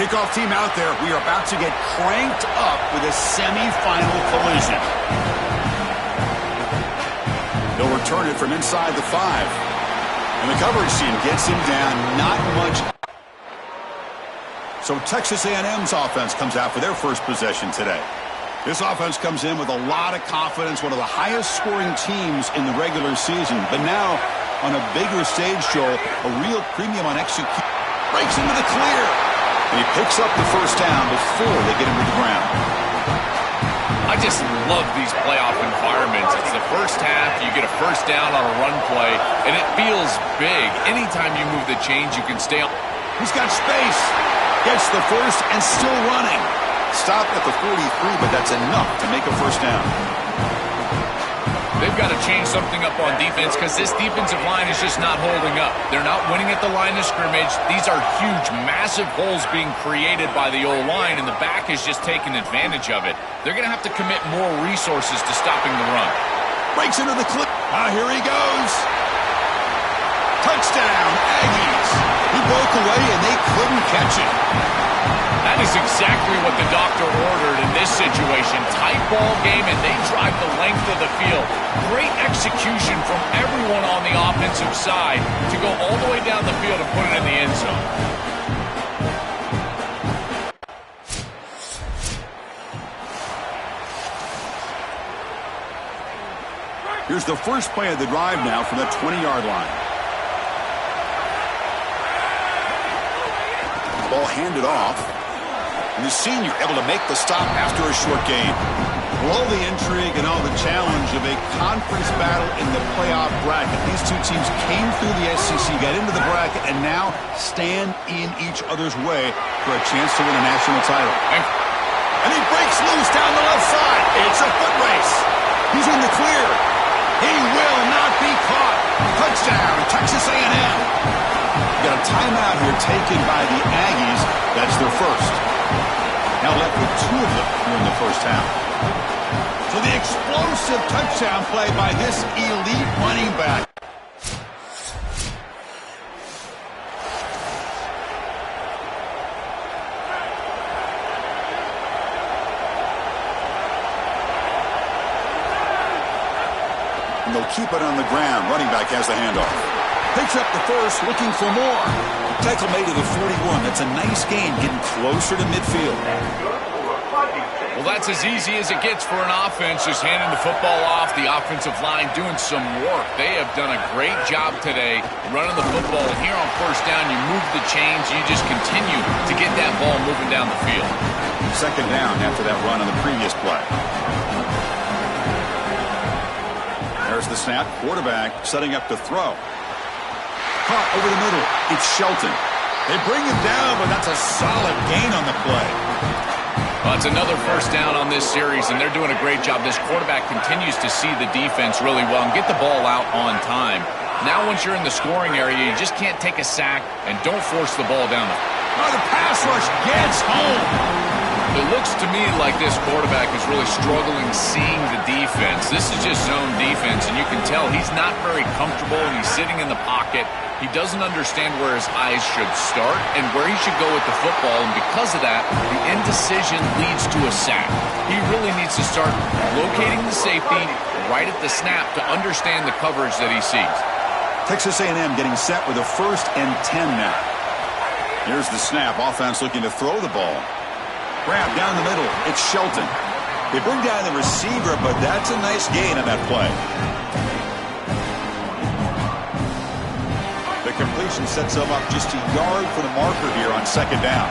Kickoff team out there. We are about to get cranked up with a semifinal collision. They'll return it from inside the 5. And the coverage team gets him down. Not much. So Texas A&M's offense comes out for their first possession today. This offense comes in with a lot of confidence, one of the highest scoring teams in the regular season. But now, on a bigger stage, Joel, a real premium on execution. Breaks into the clear. And he picks up the first down before they get him to the ground. I just love these playoff environments. It's the first half, you get a first down on a run play, and it feels big. Anytime you move the chains, you can stay on. He's got space. Gets the first and still running. Stopped at the 43, but that's enough to make a first down. They've got to change something up on defense because this defensive line is just not holding up. They're not winning at the line of scrimmage. These are huge, massive holes being created by the O-line, and the back is just taking advantage of it. They're going to have to commit more resources to stopping the run. Breaks into the clip. Here he goes. Touchdown, Aggies. He broke away, and they couldn't catch it. That is exactly what the doctor ordered in this situation. Tight ball game, and they drive the length of the field. Great execution from everyone on the offensive side to go all the way down the field and put it in the end zone. Here's the first play of the drive now from the 20-yard line. Ball handed off. And the senior able to make the stop after a short gain. Below the intrigue and all the challenge of a conference battle in the playoff bracket. These two teams came through the SEC, got into the bracket, and now stand in each other's way for a chance to win a national title. And he breaks loose down the left side. It's a foot race. He's in the clear. He will not be caught. Touchdown, Texas A&M. Got a timeout here taken by the Aggies. That's their first. Now left with 2 of them here in the first half. So the explosive touchdown play by this elite running back. And they'll keep it on the ground. Running back has the handoff. Picks up the first, looking for more. Tackle made to the 41. That's a nice gain, getting closer to midfield. Well, that's as easy as it gets for an offense, just handing the football off. The offensive line doing some work. They have done a great job today running the football. And here on first down, you move the chains. You just continue to get that ball moving down the field. Second down after that run on the previous play. There's the snap. Quarterback setting up to throw. Caught over the middle. It's Shelton. They bring him down, but that's a solid gain on the play. Well, it's another first down on this series, and they're doing a great job. This quarterback continues to see the defense really well and get the ball out on time. Now once you're in the scoring area, you just can't take a sack and don't force the ball down. The pass rush gets home. It looks to me like this quarterback is really struggling seeing the defense. This is just zone defense, and you can tell he's not very comfortable, and he's sitting in the pocket. He doesn't understand where his eyes should start and where he should go with the football, and because of that, the indecision leads to a sack. He really needs to start locating the safety right at the snap to understand the coverage that he sees. Texas A&M getting set with a 1st and 10 now. Here's the snap. Offense looking to throw the ball. Grab down the middle. It's Shelton. They bring down the receiver, but that's a nice gain on that play. The completion sets them up just a yard for the marker here on second down.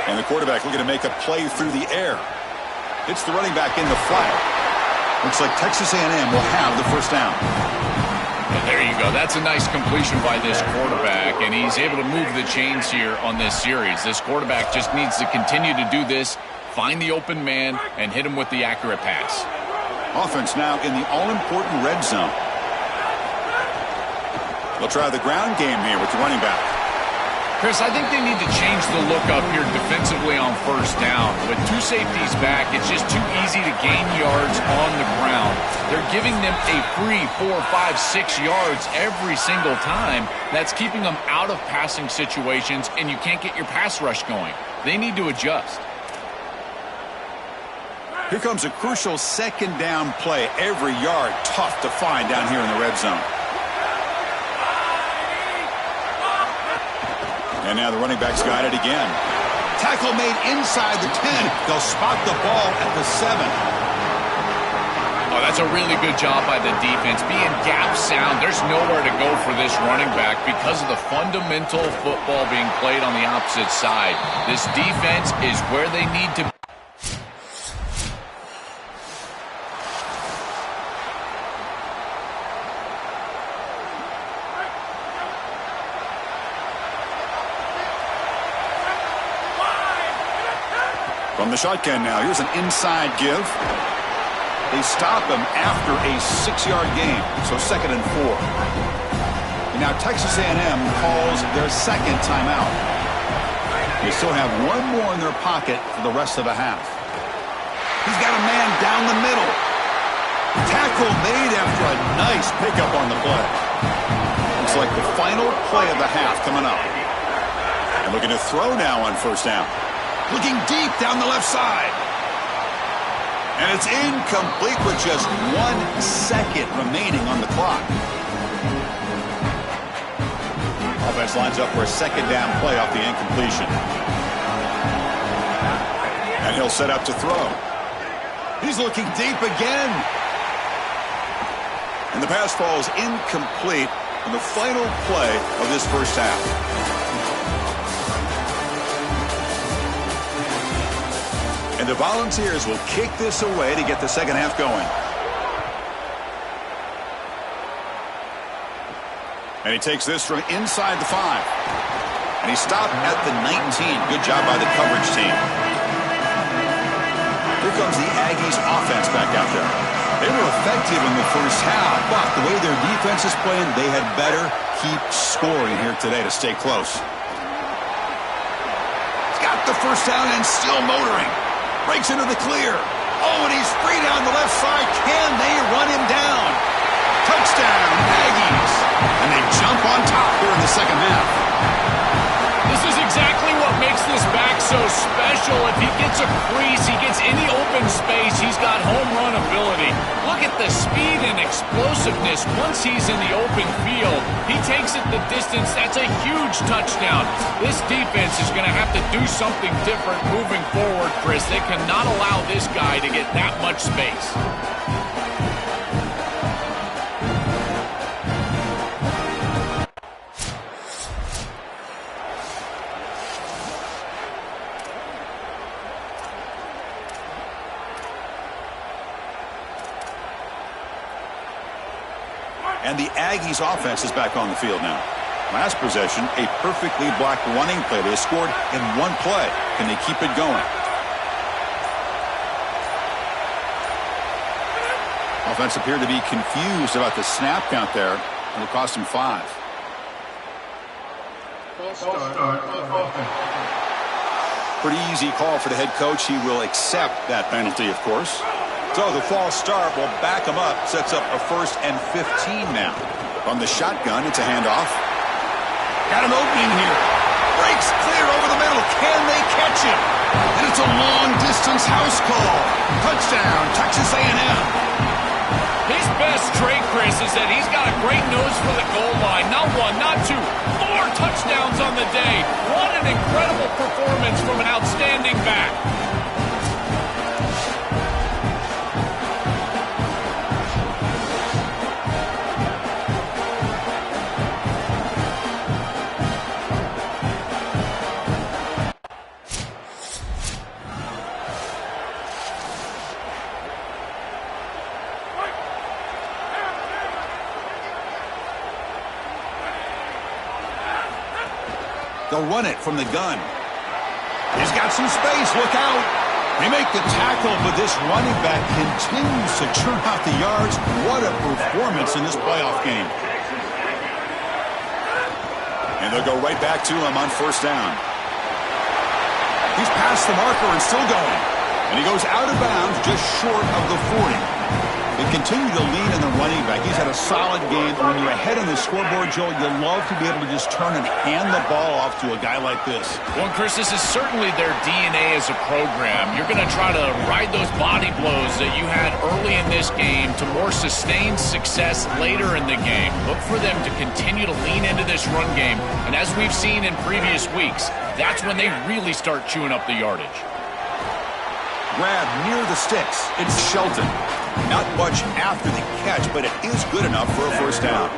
And the quarterback looking to make a play through the air. It's the running back in the flat. Looks like Texas A&M will have the first down. And there you go. That's a nice completion by this quarterback, and he's able to move the chains here on this series. This quarterback just needs to continue to do this, find the open man, and hit him with the accurate pass. Offense now in the all-important red zone. They'll try the ground game here with the running back. Chris, I think they need to change the look up here defensively on first down. With two safeties back, it's just too easy to gain yards on the ground. They're giving them a free 4, 5, 6 yards every single time. That's keeping them out of passing situations, and you can't get your pass rush going. They need to adjust. Here comes a crucial second down play. Every yard tough to find down here in the red zone. And now the running back's got it again. Tackle made inside the 10. They'll spot the ball at the 7. Oh, that's a really good job by the defense. Being gap sound, there's nowhere to go for this running back because of the fundamental football being played on the opposite side. This defense is where they need to be. From the shotgun now, here's an inside give. They stop him after a 6-yard gain, so 2nd and 4. And now Texas A&M calls their second timeout. They still have one more in their pocket for the rest of the half. He's got a man down the middle. Tackle made after a nice pickup on the play. Looks like the final play of the half coming up. And looking to throw now on first down. Looking deep down the left side. And it's incomplete with just 1 second remaining on the clock. Offense lines up for a second down play off the incompletion. And he'll set up to throw. He's looking deep again. And the pass falls incomplete on the final play of this first half. And the Volunteers will kick this away to get the second half going. And he takes this from inside the 5. And he stopped at the 19. Good job by the coverage team. Here comes the Aggies offense back out there. They were effective in the first half, but the way their defense is playing, they had better keep scoring here today to stay close. He's got the first down and still motoring. Breaks into the clear. Oh, and he's free down the left side. Can they run him down? Touchdown, Aggies. And they jump on top here in the second half. This is exactly what makes this back so special. If he gets a crease, he gets any open space, he's got home run ability. Look at the speed and explosiveness once he's in the open field. He takes it the distance. That's a huge touchdown. This defense is going to have to do something different moving forward, Chris. They cannot allow this guy to get that much space. And the Aggies offense is back on the field now. Last possession, a perfectly blocked running play. They scored in one play. Can they keep it going? Offense appeared to be confused about the snap count there. It'll cost him 5. Pretty easy call for the head coach. He will accept that penalty, of course. So the false start will back him up. Sets up a 1st and 15 now. From the shotgun, it's a handoff. Got an opening here. Breaks clear over the middle. Can they catch it? And it's a long-distance house call. Touchdown, Texas A&M. His best trait, Chris, is that he's got a great nose for the goal line. Not 1, not 2, 4 touchdowns on the day. What an incredible performance from an outstanding back. They'll run it from the gun. He's got some space. Look out. They make the tackle, but this running back continues to churn out the yards. What a performance in this playoff game. And they'll go right back to him on first down. He's past the marker and still going. And he goes out of bounds just short of the 40. They continue to lean in the running back. He's had a solid game. When you're ahead on the scoreboard, Joe, you love to be able to just turn and hand the ball off to a guy like this. Well, Chris, this is certainly their DNA as a program. You're going to try to ride those body blows that you had early in this game to more sustained success later in the game. Look for them to continue to lean into this run game. And as we've seen in previous weeks, that's when they really start chewing up the yardage. Grab near the sticks. It's Shelton. Not much after the catch, but it is good enough for a first down.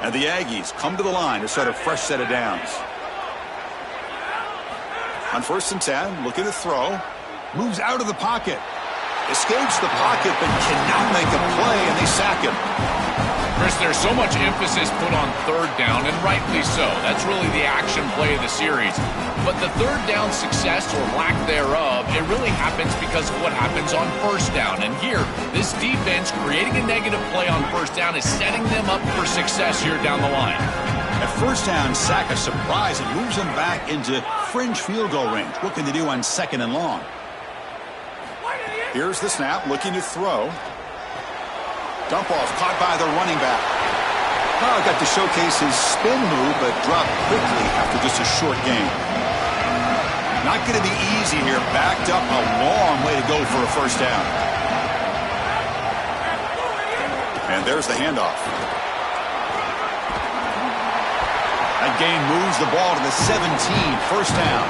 And the Aggies come to the line to start a fresh set of downs. On first and 10, looking to throw. Moves out of the pocket. Escapes the pocket, but cannot make a play, and they sack him. Chris, there's so much emphasis put on third down, and rightly so. That's really the action play of the series. But the third down success or lack thereof, it really happens because of what happens on first down. And here, this defense creating a negative play on first down is setting them up for success here down the line. At first down, sack a surprise and moves them back into fringe field goal range. What can they do on second and long? Here's the snap, looking to throw. Dump off, caught by the running back. Oh, got to showcase his spin move, but dropped quickly after just a short game. Not going to be easy here. Backed up a long way to go for a first down. And there's the handoff. That gain moves the ball to the 17, first down.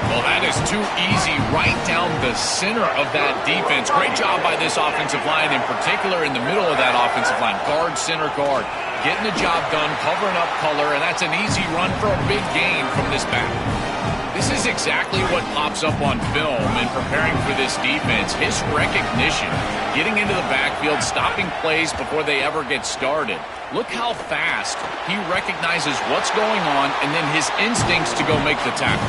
Well, that is too easy right down the center of that defense. Great job by this offensive line, in particular in the middle of that offensive line. Guard, center guard, getting the job done, covering up color, and that's an easy run for a big gain from this back. This is exactly what pops up on film in preparing for this defense. His recognition, getting into the backfield, stopping plays before they ever get started. Look how fast he recognizes what's going on and then his instincts to go make the tackle.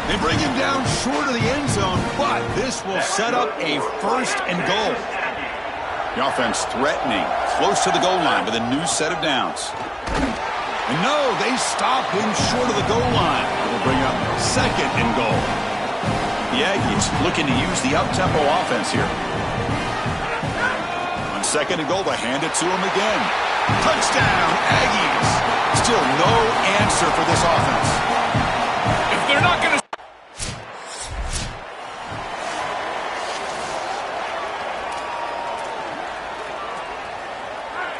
They bring him down short of the end zone, but this will set up a first and goal. The offense threatening, close to the goal line with a new set of downs. And no, they stop him short of the goal line. It'll bring up second and goal. The Aggies looking to use the up-tempo offense here. On second and goal, they hand it to him again. Touchdown, Aggies. Still no answer for this offense. If they're not going to...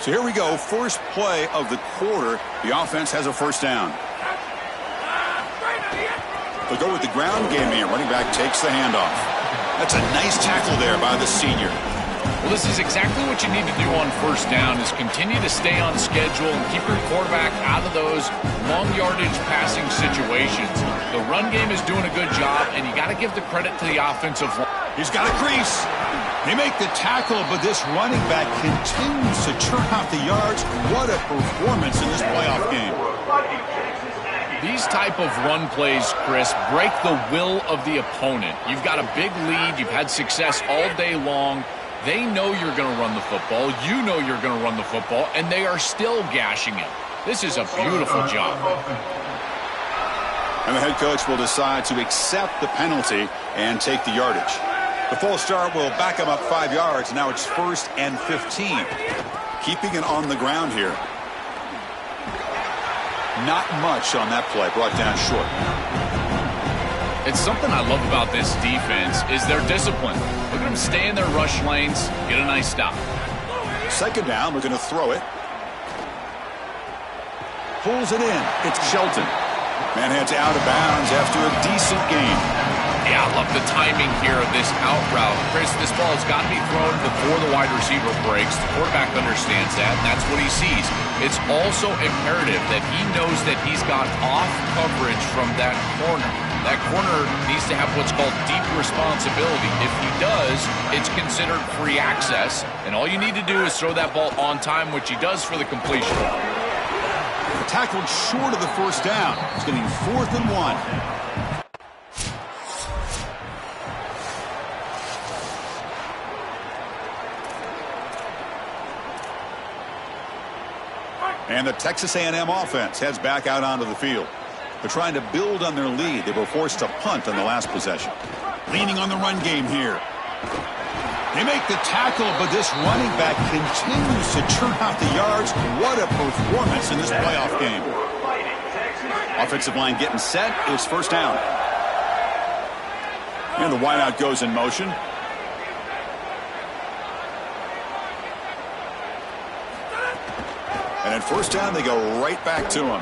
So here we go, first play of the quarter. The offense has a first down. They'll go with the ground game here. Running back takes the handoff. That's a nice tackle there by the senior. Well, this is exactly what you need to do on first down is continue to stay on schedule and keep your quarterback out of those long yardage passing situations. The run game is doing a good job, and you got to give the credit to the offensive line. He's got a crease. They make the tackle, but this running back continues to churn out the yards. What a performance in this playoff game. These type of run plays, Chris, break the will of the opponent. You've got a big lead. You've had success all day long. They know you're going to run the football. You know you're going to run the football, and they are still gashing him. This is a beautiful job. And the head coach will decide to accept the penalty and take the yardage. The false start will back him up 5 yards. Now it's first and 15. Keeping it on the ground here. Not much on that play. Brought down short. It's something I love about this defense is their discipline. Look at them stay in their rush lanes, get a nice stop. Second down, we're going to throw it. Pulls it in. It's Shelton. Manhand's out of bounds after a decent game. Yeah, I love the timing here of this out route. Chris, this ball has got to be thrown before the wide receiver breaks. The quarterback understands that, and that's what he sees. It's also imperative that he knows that he's got off coverage from that corner. That corner needs to have what's called deep responsibility. If he does, it's considered free access, and all you need to do is throw that ball on time, which he does for the completion. Tackled short of the first down. It's going to be 4th and 1. And the Texas A&M offense heads back out onto the field. They're trying to build on their lead. They were forced to punt on the last possession. Leaning on the run game here. They make the tackle, but this running back continues to churn out the yards. What a performance in this playoff game. Offensive line getting set. It's first down. And the wideout goes in motion. And at first down, they go right back to him.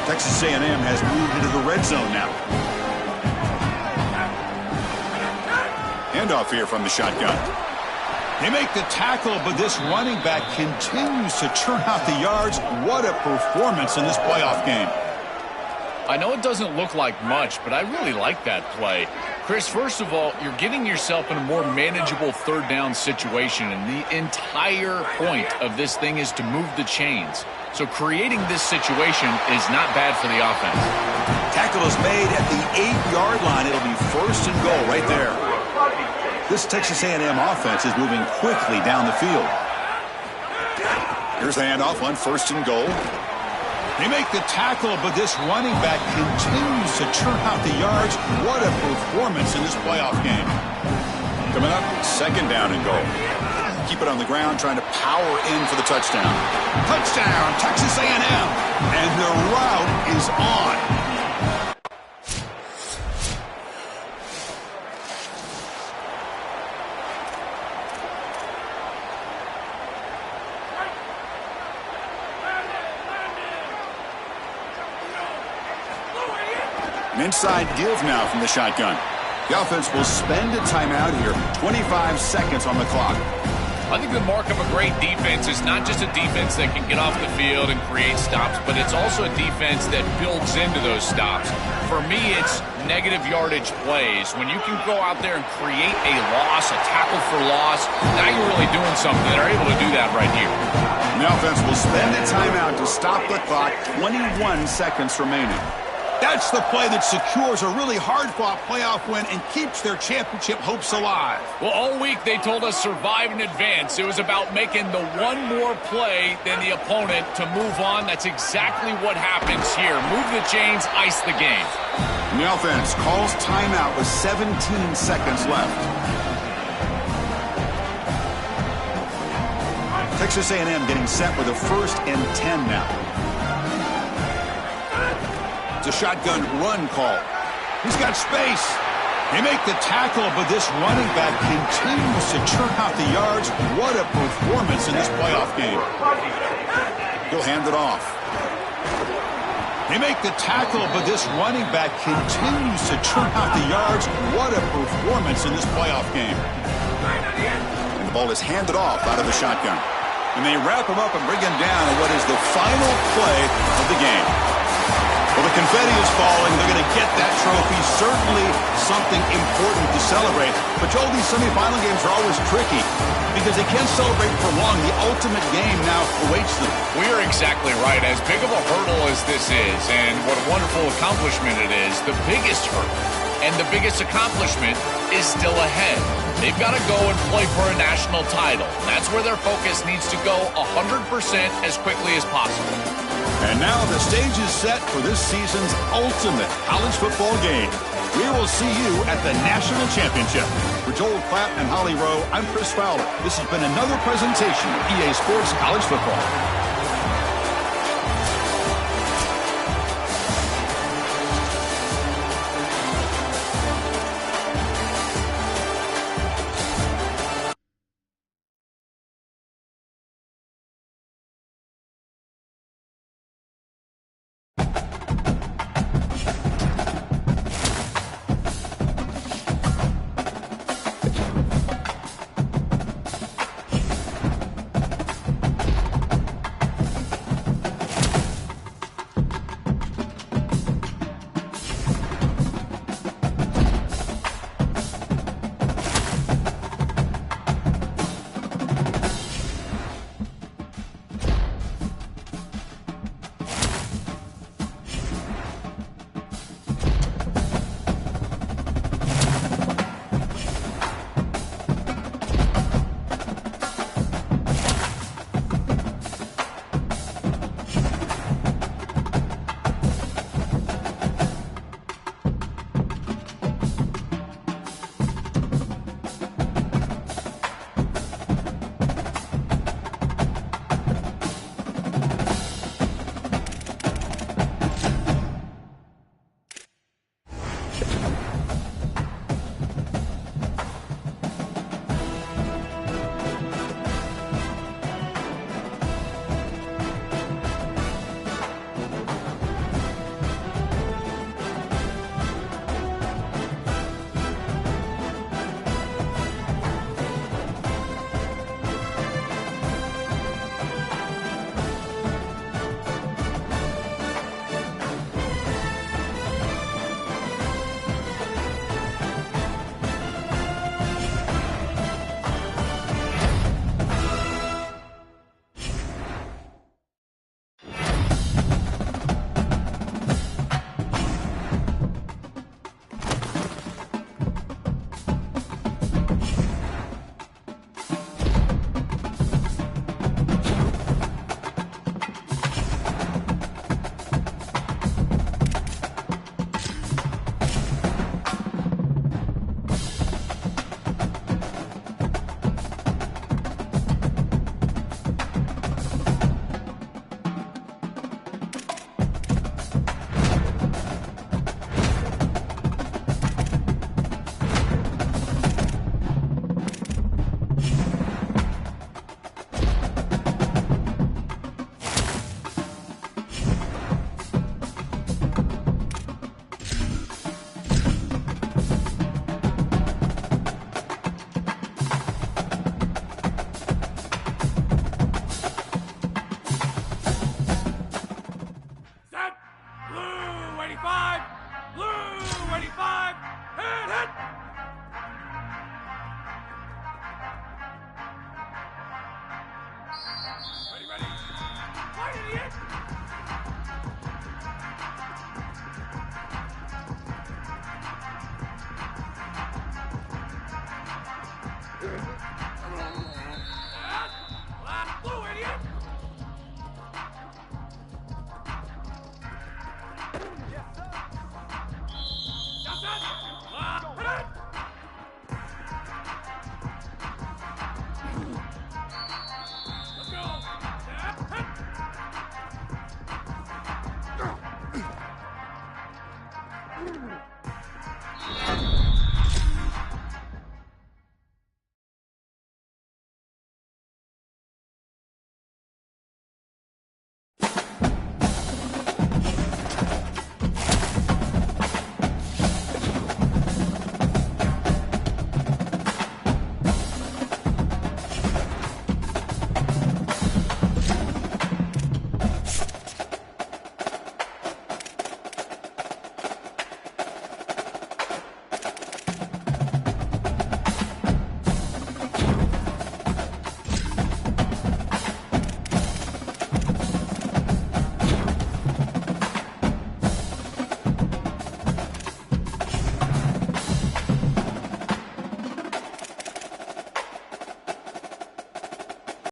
Texas A&M has moved into the red zone now. Handoff here from the shotgun. They make the tackle, but this running back continues to churn out the yards. What a performance in this playoff game. I know it doesn't look like much, but I really like that play. Chris, first of all, you're getting yourself in a more manageable third down situation, and the entire point of this thing is to move the chains. So creating this situation is not bad for the offense. Tackle is made at the 8-yard line. It'll be first and goal right there. This Texas A&M offense is moving quickly down the field. Here's the handoff on first and goal. They make the tackle, but this running back continues to churn out the yards. What a performance in this playoff game. Coming up, second down and goal. Keep it on the ground, trying to power in for the touchdown. Touchdown, Texas A&M. And the route is on. An inside give now from the shotgun. The offense will spend a timeout here. 25 seconds on the clock. I think the mark of a great defense is not just a defense that can get off the field and create stops, but it's also a defense that builds into those stops. For me, it's negative yardage plays. When you can go out there and create a loss, a tackle for loss, now you're really doing something. They're able to do that right here. And the offense will spend a timeout to stop the clock. 21 seconds remaining. That's the play that secures a really hard-fought playoff win and keeps their championship hopes alive. Well, all week they told us survive in advance. It was about making the one more play than the opponent to move on. That's exactly what happens here. Move the chains, ice the game. And the offense calls timeout with 17 seconds left. Texas A&M getting set with a 1st and 10 now. A shotgun run call. He's got space. They make the tackle, but this running back continues to churn out the yards. What a performance in this playoff game. He'll hand it off. They make the tackle, but this running back continues to churn out the yards. What a performance in this playoff game. And the ball is handed off out of the shotgun. And they wrap him up and bring him down in what is the final play of the game. Well, the confetti is falling. They're going to get that trophy. Certainly something important to celebrate. But, Joel, these semifinal games are always tricky because they can't celebrate for long. The ultimate game now awaits them. We are exactly right. As big of a hurdle as this is, and what a wonderful accomplishment it is, the biggest hurdle and the biggest accomplishment is still ahead. They've got to go and play for a national title. That's where their focus needs to go 100% as quickly as possible. And now the stage is set for this season's ultimate college football game. We will see you at the National Championship. For Joel Klatt and Holly Rowe, I'm Chris Fowler. This has been another presentation of EA Sports College Football.